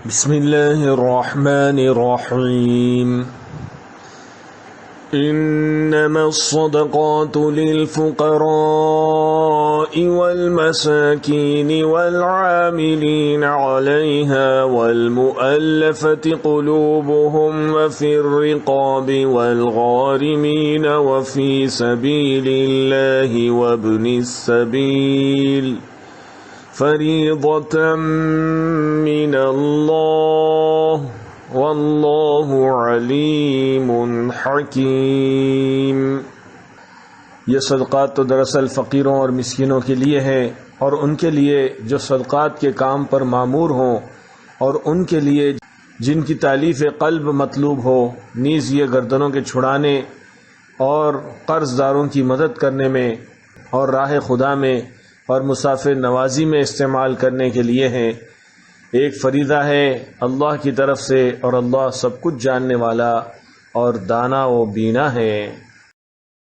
بسم اللہ الرحمن الرحیم انما الصدقات للفقراء والمساکین والعاملین علیہا والمؤلفة قلوبهم وفی الرقاب والغارمین وفی سبیل اللہ وابن السبیل فریضۃ من اللہ واللہ علیم حکیم۔ یہ صدقات تو دراصل فقیروں اور مسکینوں کے لیے ہیں، اور ان کے لیے جو صدقات کے کام پر مامور ہوں، اور ان کے لیے جن کی تالیف قلب مطلوب ہو، نیز یہ گردنوں کے چھڑانے اور قرض داروں کی مدد کرنے میں اور راہ خدا میں اور مسافر نوازی میں استعمال کرنے کے لیے ہیں۔ ایک فریضہ ہے اللہ کی طرف سے، اور اللہ سب کچھ جاننے والا اور دانا و بینا ہے۔